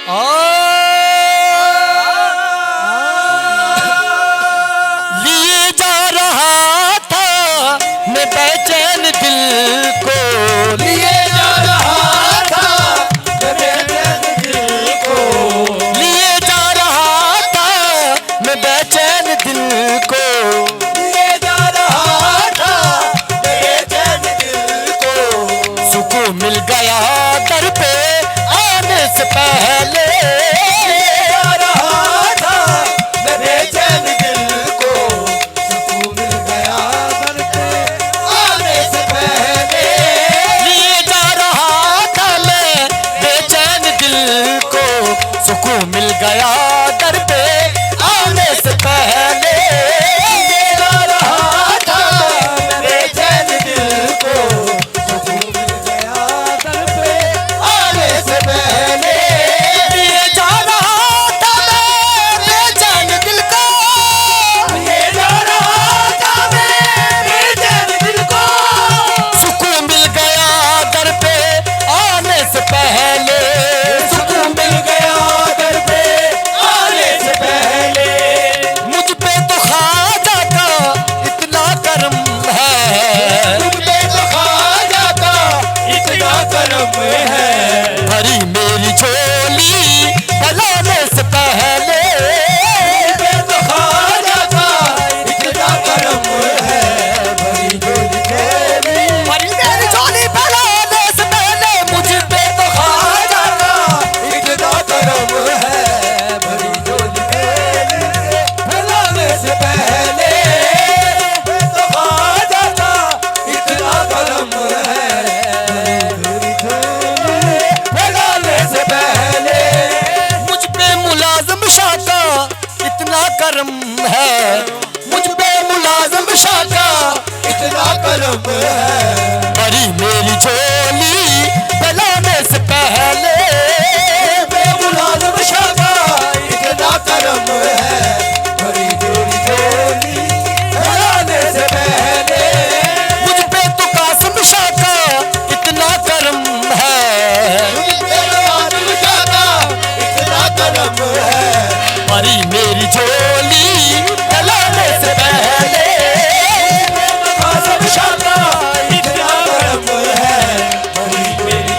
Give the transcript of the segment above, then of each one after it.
लिए जा रहा था मैं बेचैन दिल को, लिए जा रहा था मैं बेचैन दिल को, लिए जा रहा था मैं बेचैन दिल को, लिए जा रहा था मैं बेचैन दिल को, सुकून मिल गया दर पे आने से पहले, लिए जा रहा था मैं बेचैन दिल को, सुकून मिल गया दर पे आने से पहले, लिए जा रहा था मैं बेचैन दिल को, सुकून मिल गया दर पे आने से पहले, लिए जा रहा था मैं बेचैन दिल को, सुकून मिल गया दर पे आने से पहले, लिए जा रहा था मैं बेचैन दिल को, लिए जा रहा था मैं बेचैन दिल को, सुकून मिल गया दर पे आने से पहले, सुकून मिल गया दर पे आने से पहले, मुझ पे तो ख्वाजा का इतना करम है, तुम पे तो ख्वाजा का इतना करम है, भरी मेरी झोली फैलाने से पहले, तुम पे तो ख्वाजा का इतना करम है, भरी झोली तेरी, भरी मेरी झोली फैलाने से पहले, मुझ पे तो ख्वाजा का इतना करम है, भरी झोली तेरी, फैलाने से पहले, तुम पे तो ख्वाजा का इतना करम है, भरी झोली फैलाने से पहले, मुझ पे मुलाजिम शाह का इतना करम है, मुझ पे मुलाजिम शाह का इतना करम है, भरी मेरी झोली फैलाने से पहले, मुलाजिम शाह का इतना करम है, भरी झोली झोली फैलाने से पहले, मुझ पे तो कासिम शाह का इतना करम है, मुलाजिम शाह का इतना करम है, भरी मेरी झोली फैलाने से पहले, मुलाजिम शाह का इतना करम है, भरी मेरी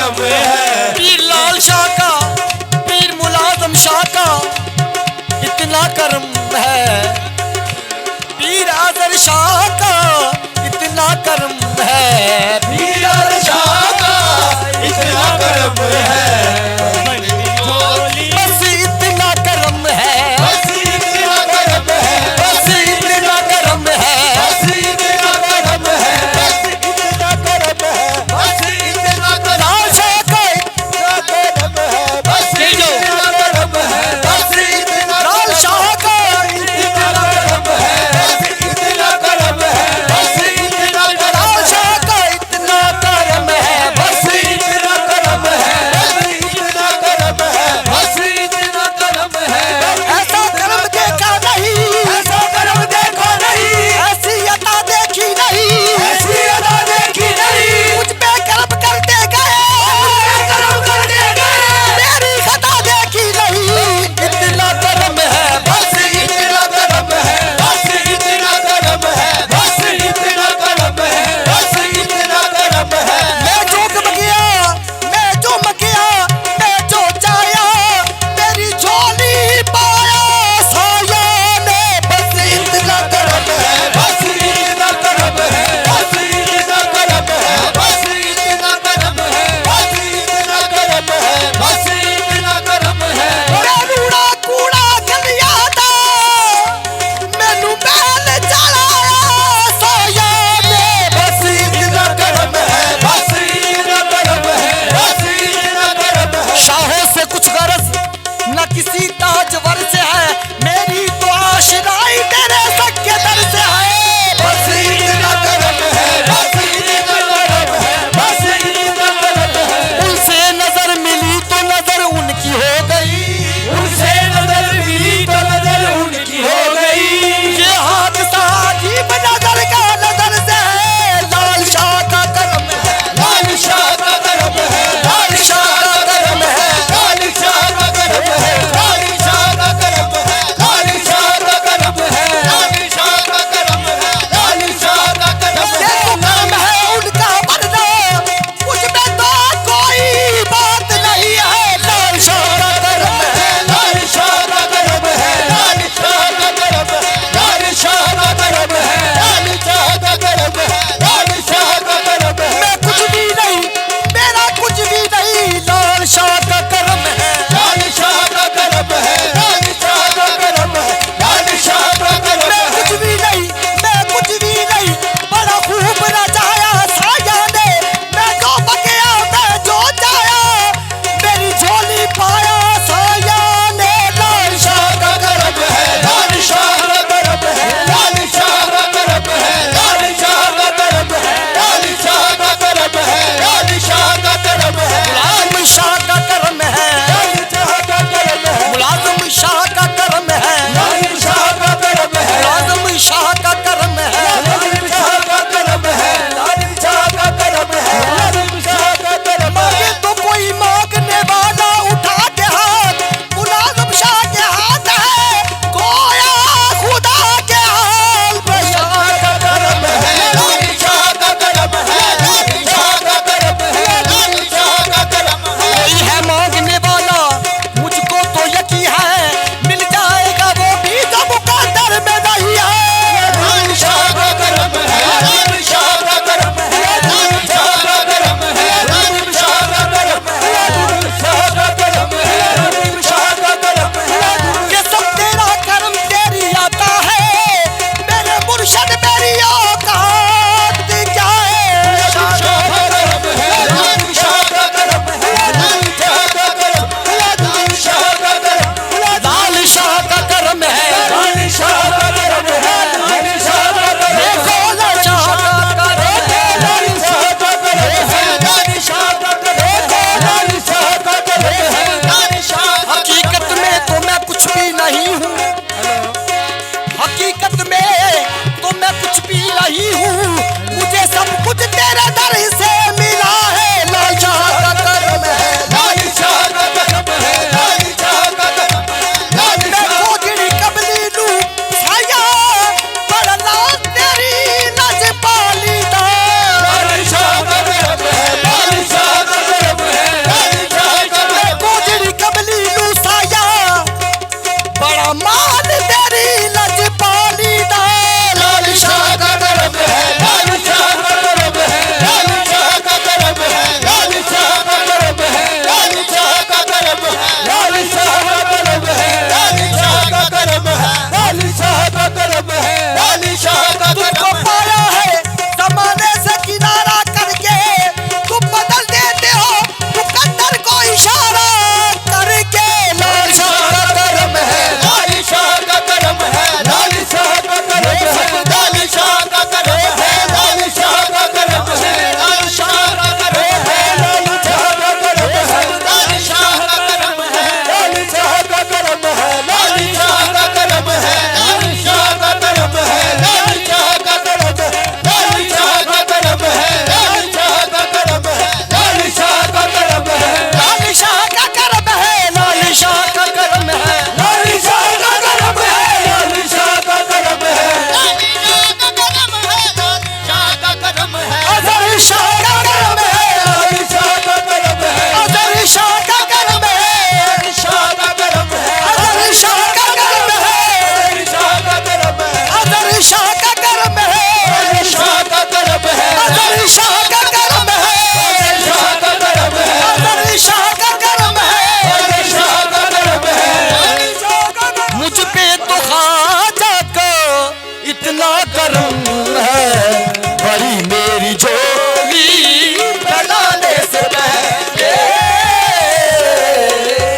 करम है। पीर लाल शाह का, पीर मुलाजम शाह का इतना करम है। पीर आजर शाह का